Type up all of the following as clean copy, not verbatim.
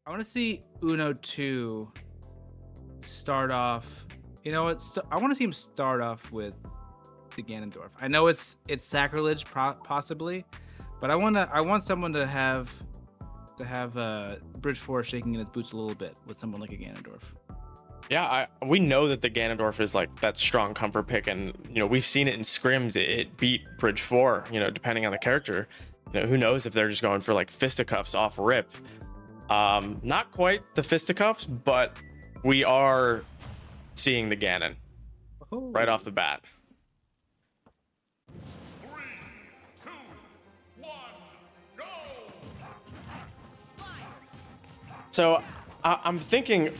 I want to see Uno 2 start off. You know what? I want to see him start off with the Ganondorf. I know it's sacrilege, possibly, but I want someone to have Bridge 4 shaking in his boots a little bit with someone like a Ganondorf. Yeah, we know that the Ganondorf is like that strong comfort pick, and we've seen it in scrims. It beat Bridge 4. Depending on the character, who knows if they're just going for like fisticuffs off rip. Not quite the fisticuffs, but we are seeing the Ganon right off the bat. 3, 2, 1, go! So I'm thinking,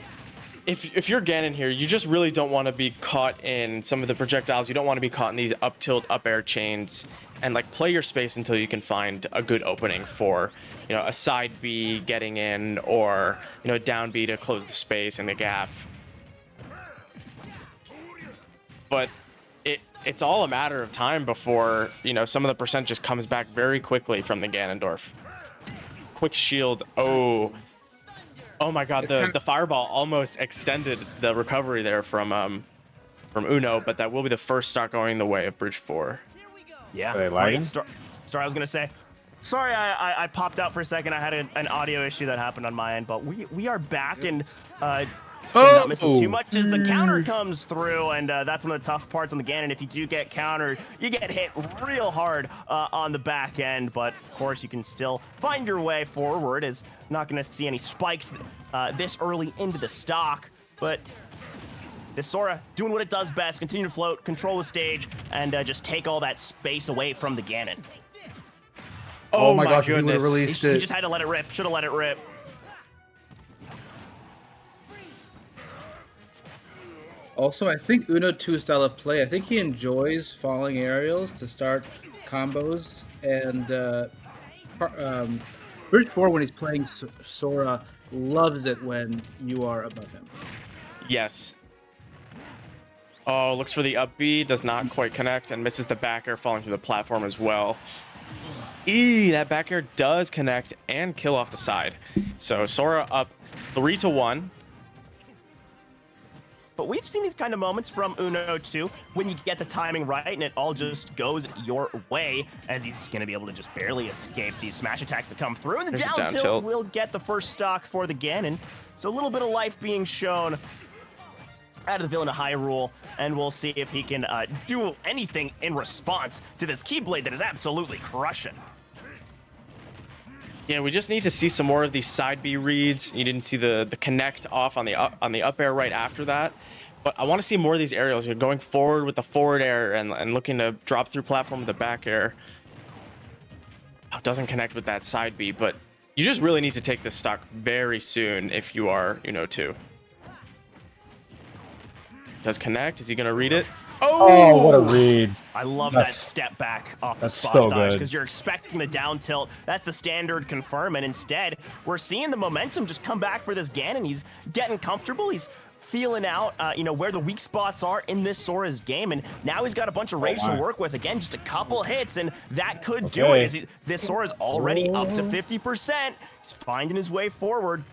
if you're Ganon here, you just really don't want to be caught in some of the projectiles. You don't want to be caught in these up tilt, up air chains, and like play your space until you can find a good opening for, a side B getting in, or down B to close the space and the gap. But it's all a matter of time before some of the percent just comes back very quickly from the Ganondorf. Quick shield. Oh my God! The fireball almost extended the recovery there from Uno, but that will be the first stock going the way of Bridge 4. Yeah. Are they lagging? Star, I was gonna say. Sorry, I popped out for a second. I had an audio issue that happened on my end, but we are back and not missing too much as the counter comes through, and that's one of the tough parts on the Ganon. If you do get countered, you get hit real hard on the back end, but of course you can still find your way forward. As not going to see any spikes this early into the stock, but this Sora doing what it does best: continue to float, control the stage, and just take all that space away from the Ganon. Oh my gosh, goodness. he would have released it. He just had to let it rip. Should have let it rip. Also, I think Uno 2 style of play, I think he enjoys falling aerials to start combos, and Bridge 4, when he's playing Sora, loves it when you are above him. Yes. Oh, looks for the up B, does not quite connect, and misses the back air, falling through the platform as well. That back air does connect and kill off the side. So Sora up 3-1. But we've seen these kind of moments from Uno 2 when you get the timing right and it all just goes your way, as he's going to be able to just barely escape these smash attacks that come through. And the down tilt will get the first stock for the Ganon. So a little bit of life being shown out of the villain of Hyrule, and we'll see if he can do anything in response to this Keyblade that is absolutely crushing. Yeah, we just need to see some more of these side B reads. You didn't see the connect off on the up air right after that. But I want to see more of these aerials. You're going forward with the forward air and looking to drop through platform with the back air. Oh, doesn't connect with that side B, but you just really need to take this stock very soon if you are Uno 2. Does connect? Is he going to read it? Oh, what a read. I love that step back off the spot so dodge, good. because you're expecting the down tilt. That's the standard confirm, and instead, we're seeing the momentum just come back for this Ganon. He's getting comfortable. He's feeling out, where the weak spots are in this Sora's game, and now he's got a bunch of rage to work with. Again, just a couple hits, and that could do it. This Sora's already up to 50%. He's finding his way forward.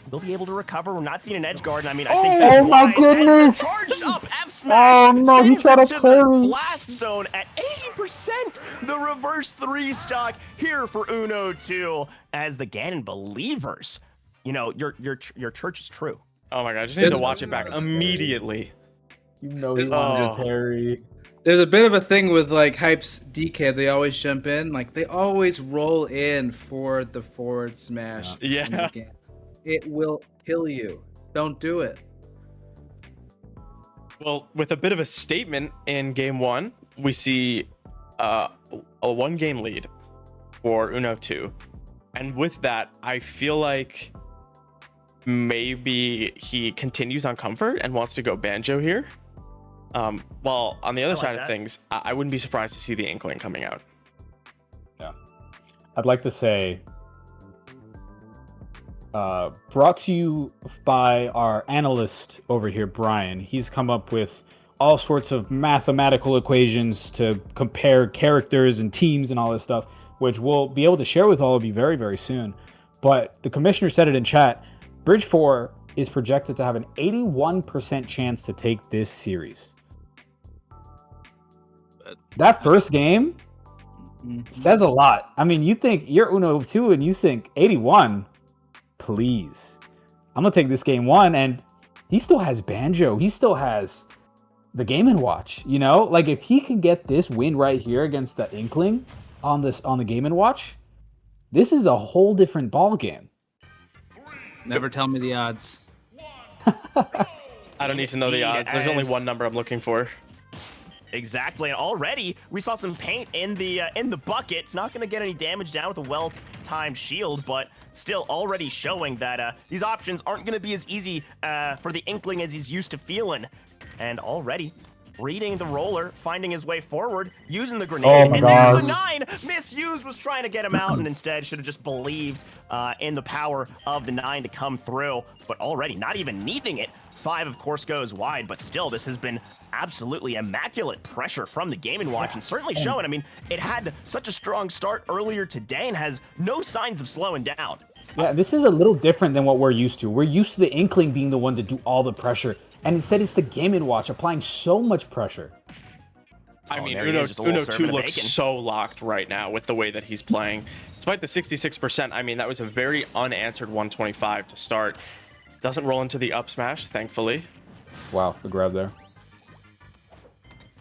They'll be able to recover. We're not seeing an edge guard, and I mean, I think that's my goodness! Charged up F smash. Oh no, he tried to the parry. blast zone at 80%. The reverse 3 stock here for Uno 2 as the Ganon believers. Your church is true. Oh my God, I just need to watch it back immediately. You know he's on Terry. There's a bit of a thing with like Hype's DK. They always jump in. Like they always roll in for the forward smash. Yeah. It will kill you. Don't do it. Well, with a bit of a statement in game 1, we see a 1-game lead for Uno 2. And with that, I feel like maybe he continues on comfort and wants to go Banjo here. While on the other side of things, I wouldn't be surprised to see the Inkling coming out. Yeah. I'd like to say, brought to you by our analyst over here, Brian. He's come up with all sorts of mathematical equations to compare characters and teams and all this stuff, which we'll be able to share with all of you very, very soon. but the commissioner said it in chat. Bridge 4 is projected to have an 81% chance to take this series. That first game says a lot. I mean, you think you're Uno 2 and you think 81. Please. I'm going to take this game 1, and he still has Banjo. He still has the Game & Watch, you know? Like, if he can get this win right here against the Inkling on the Game & Watch, this is a whole different ball game. Never tell me the odds. I don't need to know the odds. There's only one number I'm looking for. Exactly, and already we saw some paint in the bucket. It's not going to get any damage down with a well-timed shield, but still already showing that these options aren't going to be as easy for the Inkling as he's used to feeling. And already reading the roller, finding his way forward, using the grenade, Oh my and God. there's the 9! Misused, was trying to get him out, and instead should have just believed in the power of the 9 to come through, but already not even needing it. 5, of course, goes wide, but still, this has been absolutely immaculate pressure from the Game & Watch, and certainly showing. I mean, it had such a strong start earlier today and has no signs of slowing down. Yeah, this is a little different than what we're used to. We're used to the Inkling being the one to do all the pressure, and instead it's the Game & Watch applying so much pressure. I mean, there he Uno, is, just a little Uno 2 servant of looks bacon. so locked right now with the way that he's playing. Despite the 66%, I mean, that was a very unanswered 125 to start. Doesn't roll into the up smash, thankfully. Wow, the grab there.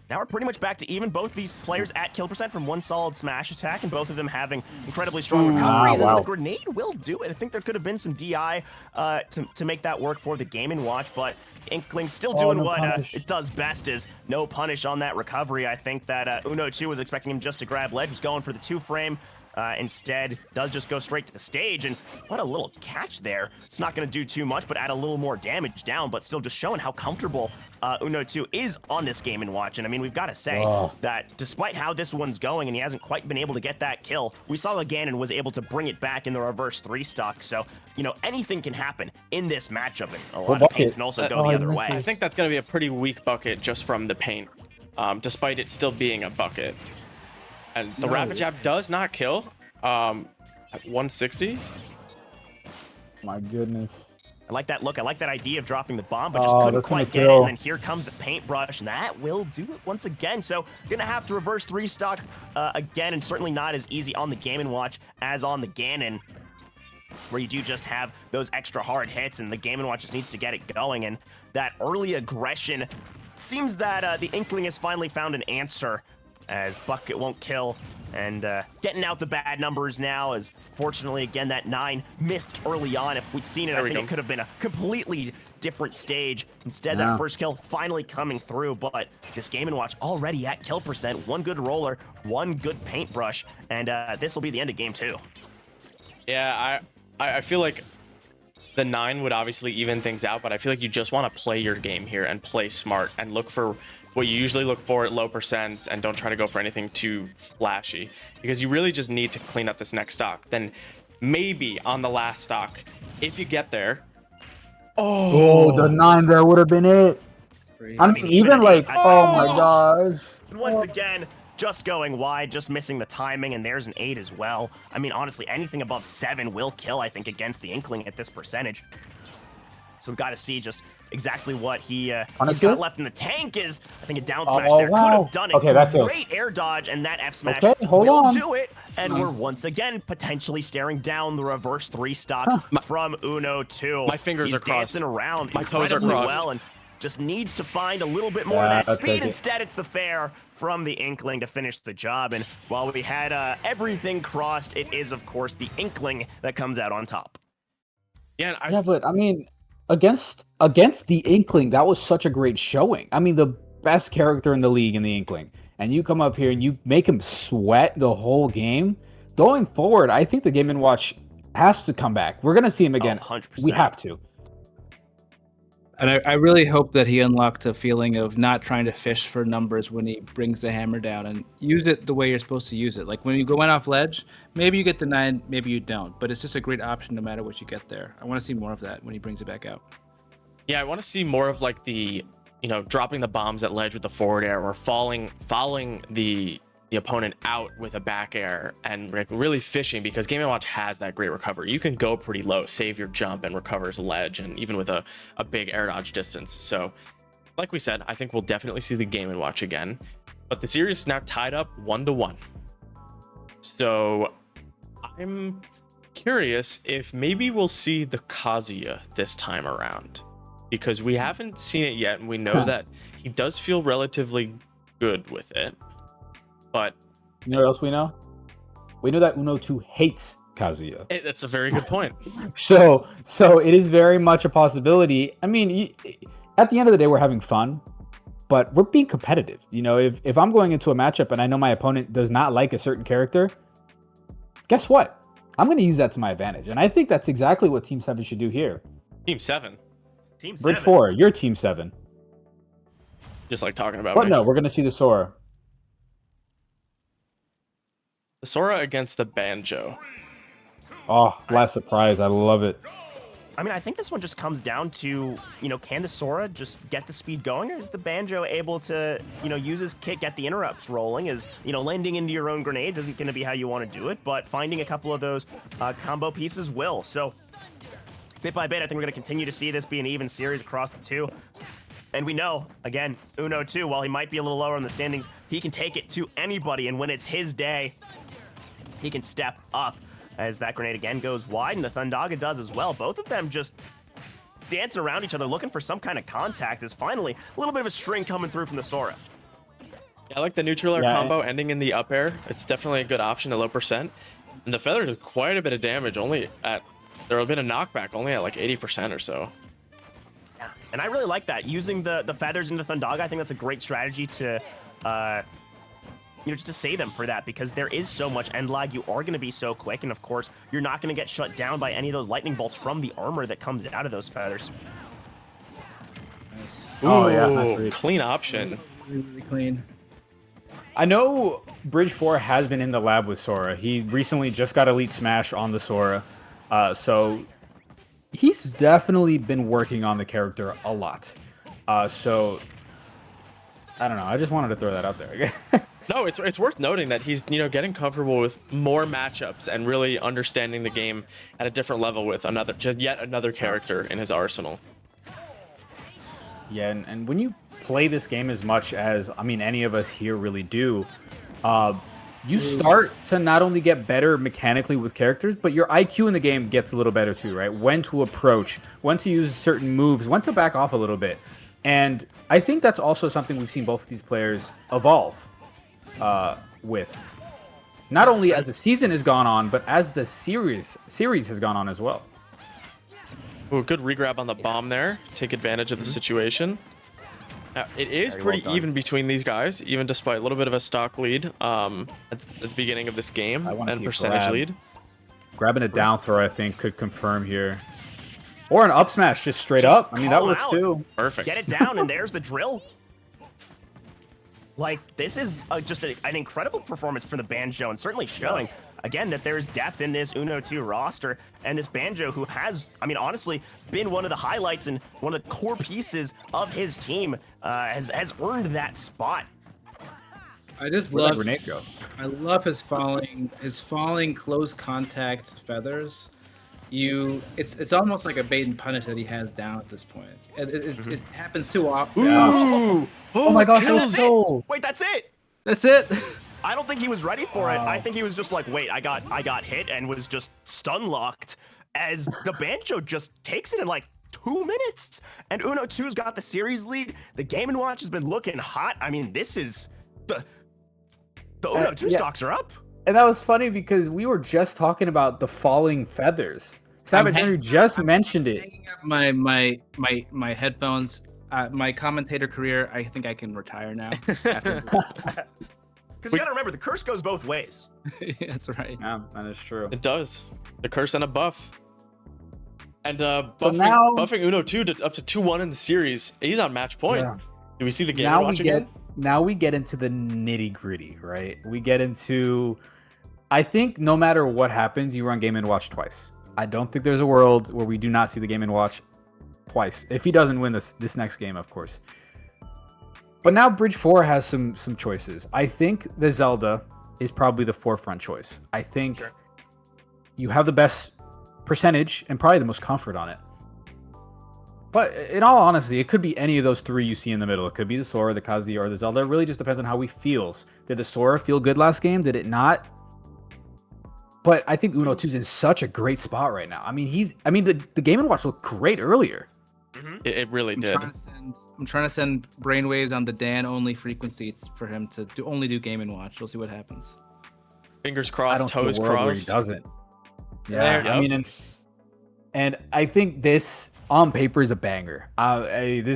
Now we're pretty much back to even. Both these players at kill percent from one solid smash attack, and both of them having incredibly strong recoveries. wow. As the grenade will do it. I think there could have been some DI to make that work for the Game & Watch, but Inkling still doing no what punish. it does best, is no punish on that recovery. I think that Uno 2 was expecting him just to grab ledge, was going for the 2-frame. Instead, does just go straight to the stage, and what a little catch there. It's not going to do too much, but add a little more damage down, but still just showing how comfortable Uno 2 is on this Game & Watch. And I mean, we've got to say that despite how this one's going, and he hasn't quite been able to get that kill, we saw Ganon was able to bring it back in the reverse 3 stock. So, you know, anything can happen in this matchup, and a lot of paint can also go the other way. I think that's going to be a pretty weak bucket just from the paint, despite it still being a bucket. And the rapid jab does not kill at 160. My goodness. I like that look. I like that idea of dropping the bomb, but just Oh, couldn't that's gonna quite get it. kill. And then here comes the paintbrush, and that will do it once again. So gonna have to reverse 3 stock again, and certainly not as easy on the Game & Watch as on the Ganon, where you do just have those extra hard hits, and the Game & Watch just needs to get it going. And that early aggression seems that the Inkling has finally found an answer, as Bucket won't kill, and getting out the bad numbers now, as fortunately, again, that 9 missed early on. If we'd seen it, I think it could have been a completely different stage. Instead, that first kill finally coming through, but this Game & Watch already at kill percent, 1 good roller, 1 good paintbrush, and this will be the end of game 2. Yeah, I feel like the 9 would obviously even things out, but I feel like you just want to play your game here and play smart and look for what you usually look for at low percents, and don't try to go for anything too flashy, because you really just need to clean up this next stock. Then maybe on the last stock, if you get there. Oh, the 9 there would have been it. I mean, even like, oh my gosh. Once again, just going wide, just missing the timing, and there's an 8 as well. I mean, honestly, anything above 7 will kill, I think, against the Inkling at this percentage. So we've got to see just exactly what he's got left in the tank. Is, I think, a down smash there. Could have done it. Okay, that kills. Great air dodge, and that F smash Hold will on. do it. And we're once again potentially staring down the reverse 3 stock from Uno 2. My fingers He's are crossed. dancing around My toes are incredibly crossed. well, and just needs to find a little bit more of that speed. Instead, it's the fair from the Inkling to finish the job. And while we had everything crossed, it is, of course, the Inkling that comes out on top. Yeah, Yeah, but I mean, against the Inkling, that was such a great showing. I mean, the best character in the league in the Inkling, and you come up here and you make him sweat the whole game. Going forward, I think the Game & Watch has to come back. We're gonna see him again. 100%. We have to. And I really hope that he unlocked a feeling of not trying to fish for numbers when he brings the hammer down, and use it the way you're supposed to use it. Like when you go in off ledge, maybe you get the 9, maybe you don't, but it's just a great option no matter what you get there. I want to see more of that when he brings it back out. Yeah, I want to see more of like the, dropping the bombs at ledge with the forward air, or following the the opponent out with a back air and like really fishing, because Game & Watch has that great recovery. You can go pretty low, save your jump, and recovers a ledge, and even with a big air dodge distance. So like we said, I think we'll definitely see the Game & Watch again, but the series is now tied up 1-1. So I'm curious if maybe we'll see the Kazuya this time around, because we haven't seen it yet, and we know that he does feel relatively good with it. But you know what else we know? We know that Uno2 hates Kazuya. That's a very good point. So it is very much a possibility. I mean, at the end of the day, we're having fun, but we're being competitive. You know, if I'm going into a matchup and I know my opponent does not like a certain character, guess what? I'm going to use that to my advantage. And I think that's exactly what Team 7 should do here. Team 7. Team Bridge 7. 4, you're Team 7. Just like talking about But me. no, we're going to see the Sora. The Sora against the Banjo. Oh, last surprise. I love it. I mean, I think this one just comes down to, you know, can the Sora just get the speed going, or is the Banjo able to, you know, use his kit, get the interrupts rolling? Is, you know, landing into your own grenades isn't going to be how you want to do it, but finding a couple of those combo pieces will. So, bit by bit, I think we're going to continue to see this be an even series across the two. And we know, again, Uno2, while he might be a little lower in the standings, he can take it to anybody, and when it's his day, he can step up. As that grenade again goes wide, and the Thundaga does as well. Both of them just dancing around each other, looking for some kind of contact. Is finally a little bit of a string coming through from the Sora. Yeah, I like the neutral air combo ending in the up air. It's definitely a good option at low percent. And the feather does quite a bit of damage. Only at there will be a knockback only at like 80% or so. Yeah, and I really like that, using the feathers into Thundaga. I think that's a great strategy to you know, just to save them for that, because there is so much end lag. You are going to be so quick, and of course, you're not going to get shut down by any of those lightning bolts from the armor that comes out of those feathers. Oh, yeah, nice read. Clean option. Really clean. I know Bridge 4 has been in the lab with Sora. He recently just got Elite Smash on the Sora. So he's definitely been working on the character a lot. So I don't know. I just wanted to throw that out there. No, it's worth noting that he's, you know, getting comfortable with more matchups and really understanding the game at a different level with yet another character in his arsenal. Yeah, and when you play this game as much as, I mean, any of us here really do, you start to not only get better mechanically with characters, but your IQ in the game gets a little better too, right? When to approach, when to use certain moves, when to back off a little bit. And I think that's also something we've seen both of these players evolve with. Not only as the season has gone on, but as the series has gone on as well. Ooh, good regrab on the bomb there. Take advantage of the situation. Now, it is pretty even between these guys, even despite a little bit of a stock lead at the beginning of this game and percentage lead. Grabbing a down throw, I think, could confirm here. Or an up smash, just straight up. I mean, that works too. Perfect. Get it down, and there's the drill. Like, this is just an incredible performance for the Banjo, and certainly showing, again, that there's depth in this Uno2 roster, and this Banjo, who has, I mean, honestly, been one of the highlights and one of the core pieces of his team, has earned that spot. I just Where'd that love grenade go? I love his falling close contact feathers. It's almost like a bait and punish that he has down at this point. It happens too often. Ooh! Oh my gosh, That's that was it! Wait, that's it! That's it. I don't think he was ready for it. I think he was just like, wait, I got hit, and was just stun locked as the Banjo just takes it in like 2 minutes. And Uno2's got the series lead. The Game & Watch has been looking hot. I mean, this is the Uno2 stocks are up. And that was funny because we were just talking about the falling feathers. Savage Henry just mentioned it. Hanging up my headphones. My commentator career, I think I can retire now. Because you gotta remember, the curse goes both ways. That's right. Yeah, that is true. It does. The curse and a buff. And buffing Uno2 up to 2-1 in the series. He's on match point. Yeah. Do we see the Game & Watch again? Now we get into the nitty gritty, right? We get into, I think no matter what happens, you run Game & Watch twice. I don't think there's a world where we do not see the Game & Watch twice. If he doesn't win this next game, of course. But now Bridge 4 has some choices. I think the Zelda is probably the forefront choice. I think you have the best percentage and probably the most comfort on it. But in all honesty, it could be any of those three you see in the middle. It could be the Sora, the Kazuya, or the Zelda. It really just depends on how he feels. Did the Sora feel good last game? Did it not? But I think Uno 2's in such a great spot right now. I mean, the Game & Watch looked great earlier. It really did. I'm trying to send brainwaves on the Dan only frequencies for him to only do Game & Watch. We'll see what happens. Fingers I crossed, don't see toes a world where he crossed. doesn't. There- Yeah, I mean, and I think this on paper is a banger. I'm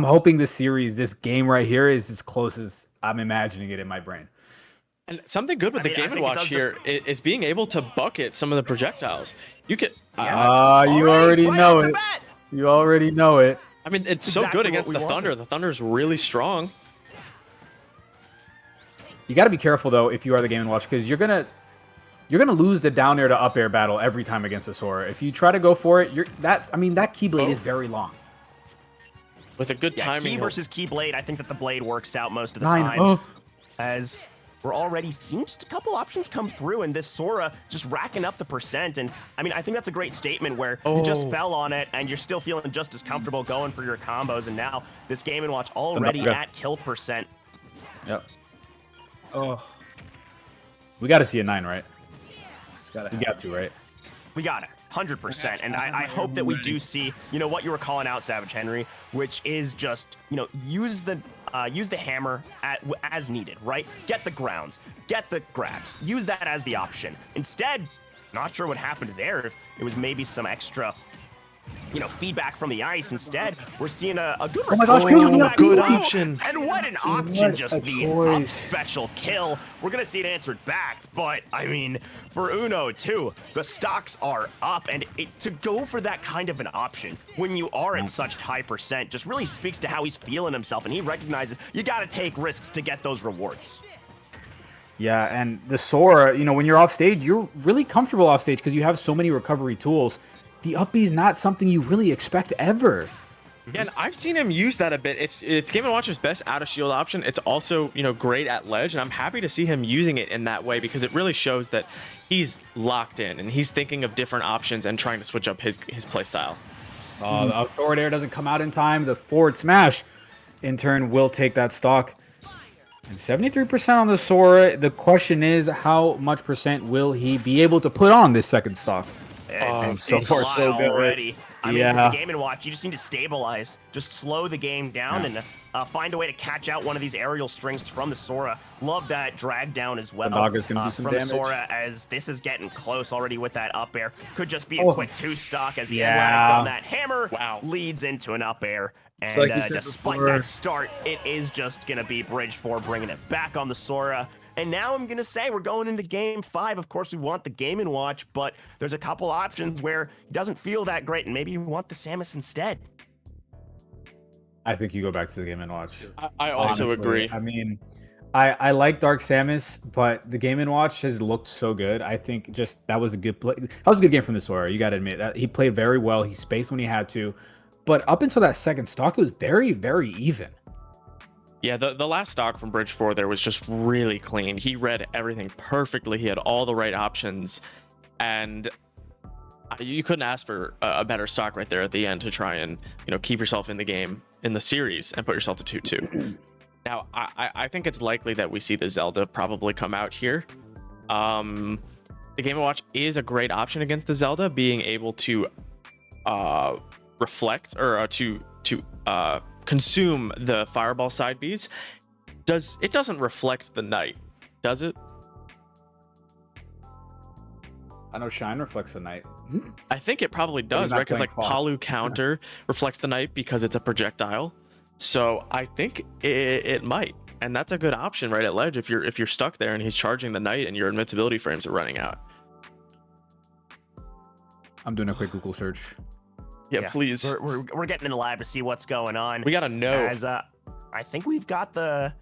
hoping this series, this game right here, is as close as I'm imagining it in my brain. And something good with the Game & Watch here is being able to bucket some of the projectiles. You could, You already right know off the it. bat. You already know it. I mean, it's so Exactly good what against we the wanted. Thunder. The Thunder's really strong. You got to be careful though if you are the Game & Watch, because you're gonna lose the down air to up air battle every time against a Sora. If you try to go for it, that Keyblade is very long. With a good Yeah, timing. key versus key blade. I think that the blade works out most of the 9. time. Oh. As we're already seeing just a couple options come through, and this Sora just racking up the percent. And I mean, I think that's a great statement where you just fell on it and you're still feeling just as comfortable going for your combos. And now this Game & Watch already Okay. at kill percent. Yep. Oh, We got to see a 9, right? gotta We got to, right? We got it, 100%. And I hope that we do see, what you were calling out, Savage Henry, which is just, use the hammer as needed, right? Get the grounds, get the grabs, use that as the option. Instead, not sure what happened there. If it was maybe some extra, feedback from the ice. Instead, we're seeing a good. Oh my gosh, good option. And what an option! What Just a the up choice. special kill. We're gonna see it answered back, but I mean, for Uno too, the stocks are up, and to go for that kind of an option when you are at such high percent just really speaks to how he's feeling himself, and he recognizes you got to take risks to get those rewards. Yeah, and the Sora, when you're off stage, you're really comfortable off stage because you have so many recovery tools. The up B is not something you really expect ever. Yeah, and I've seen him use that a bit. It's Game & Watch's best out of shield option. It's also, great at ledge, and I'm happy to see him using it in that way because it really shows that he's locked in and he's thinking of different options and trying to switch up his play style. The up forward air doesn't come out in time. The forward smash, in turn, will take that stock. And 73% on the Sora. The question is, how much percent will he be able to put on this second stock? It's, so it's far, a lot so good. already. I mean, Yeah. for the Game & Watch, you just need to stabilize, just slow the game down, and find a way to catch out one of these aerial strings from the Sora. Love that drag down as well. Dogger's gonna do some from damage. Sora, as this is getting close already with that up air. Could just be a Oh. quick 2-stock as the Yeah. end lag from that hammer Wow. leads into an up air. And like you said despite before. that start, it is just going to be Bridge 4 bringing it back on the Sora. And now I'm going to say we're going into Game 5. Of course, we want the Game & Watch, but there's a couple options where he doesn't feel that great, and maybe you want the Samus instead. I think you go back to the Game & Watch. I also Honestly. agree. I mean, I like Dark Samus, but the Game & Watch has looked so good. I think just that was a good play. That was a good game from the Sora. You got to admit that he played very well. He spaced when he had to, but up until that second stock, it was very, very even. Yeah, the last stock from Bridge 4 there was just really clean. He read everything perfectly. He had all the right options, and you couldn't ask for a better stock right there at the end to try and keep yourself in the game, in the series, and put yourself to 2-2. Now, I think it's likely that we see the Zelda probably come out here. The Game & Watch is a great option against the Zelda, being able to reflect or to consume the fireball side Bs. It doesn't reflect the knight, does it? I know Shine reflects the night. I think it probably does, not right? Because playing like Fox. Palu counter reflects the knight because it's a projectile. So I think it might, and that's a good option right at ledge if you're stuck there and he's charging the knight and your invincibility frames are running out. I'm doing a quick Google search. Yeah, please. We're getting in the lab to see what's going on. We gotta know. As I think we've got the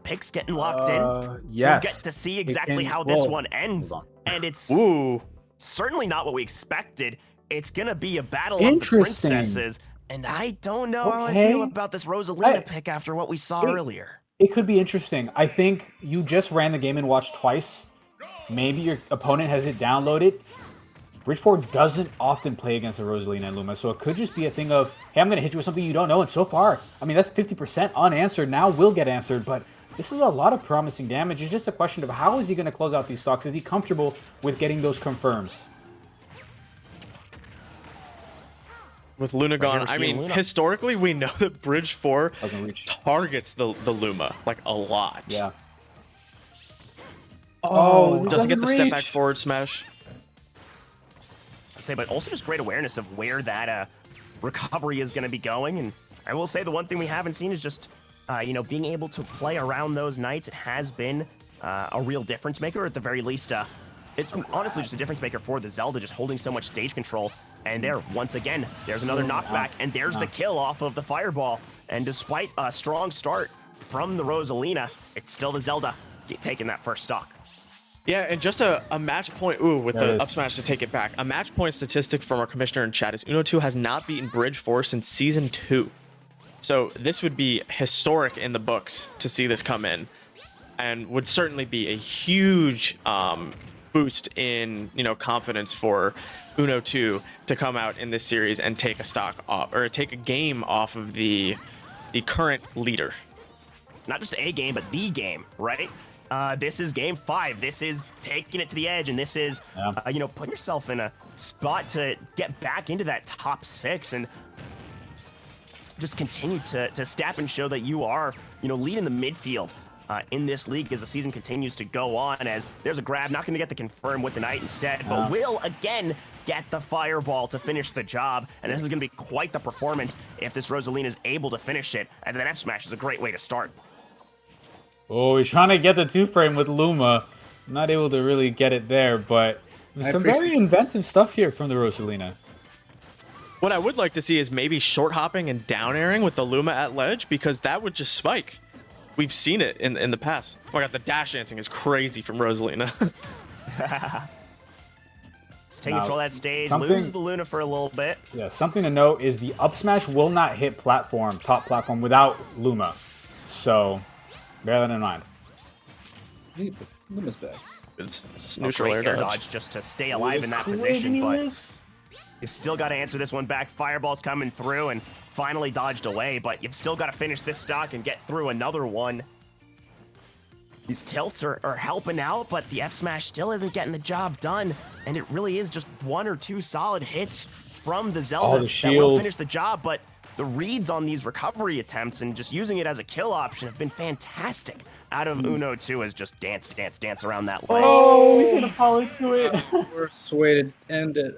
picks getting locked in. Yes. We'll get to see exactly can- how this well, one ends. hold And it's Ooh. certainly not what we expected. It's going to be a battle of the Interesting. princesses And I don't know how I feel about this Rosalina pick after what we saw earlier. It could be interesting. I think you just ran the game and watched twice. Maybe your opponent has it downloaded. Bridge 4 doesn't often play against the Rosalina and Luma, so it could just be a thing of, hey, I'm going to hit you with something you don't know, and so far, I mean, that's 50% unanswered, now will get answered, but this is a lot of promising damage. It's just a question of how is he going to close out these stocks? Is he comfortable with getting those confirms? With Luna gone, I mean, historically, we know that Bridge 4 targets the Luma, like, a lot. Yeah. Doesn't get the step back forward smash. But also just great awareness of where that recovery is going to be going. And I will say the one thing we haven't seen is just, being able to play around those knights. It has been a real difference maker, or at the very least, it's honestly just a difference maker for the Zelda, just holding so much stage control. And there, once again, there's another knockback, and there's the kill off of the Fireball. And despite a strong start from the Rosalina, it's still the Zelda taking that first stock. Yeah, and just a match point, with the up smash to take it back. A match point statistic from our commissioner in chat is Uno2 has not beaten Bridge 4 since Season 2. So this would be historic in the books to see this come in, and would certainly be a huge boost in, confidence for Uno2 to come out in this series and take a stock off, or take a game off of the current leader. Not just a game, but the game, right? This is game 5. This is taking it to the edge, and this is, putting yourself in a spot to get back into that top 6 and just continue to step and show that you are, leading the midfield in this league as the season continues to go on. As there's a grab, not going to get the confirm with the Knight instead, but will again get the Fireball to finish the job. And this is going to be quite the performance if this Rosalina is able to finish it, as that F smash is a great way to start. Oh, he's trying to get the 2-frame with Luma. Not able to really get it there, but some very inventive stuff here from the Rosalina. What I would like to see is maybe short hopping and down airing with the Luma at ledge, because that would just spike. We've seen it in the past. Oh my god, the dash dancing is crazy from Rosalina. Just taking control of that stage, loses the Luna for a little bit. Yeah, something to note is the up smash will not hit top platform without Luma. So bear that in mind. Luma's back. It's neutral air dodge just to stay alive in that position, but you've still got to answer this one back. Fireball's coming through and finally dodged away, but you've still got to finish this stock and get through another one. These tilts are helping out, but the F smash still isn't getting the job done, and it really is just 1 or 2 solid hits from the Zelda that will finish the job. But the reads on these recovery attempts and just using it as a kill option have been fantastic out of Uno2, as just dance around that ledge. Oh, he's gonna poly to it. Worst way to end it.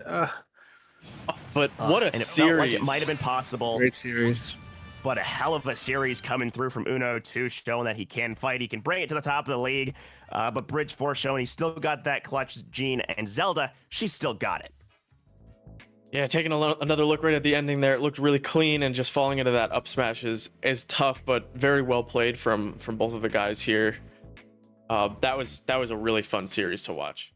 But what a and it series. felt like it might have been possible. Great series. But a hell of a series coming through from Uno2, showing that he can fight. He can bring it to the top of the league. But Bridge 4 showing he's still got that clutch gene. And Zelda, she's still got it. Yeah, taking another look right at the ending there, it looked really clean, and just falling into that up smash is tough, but very well played from both of the guys here. That was a really fun series to watch.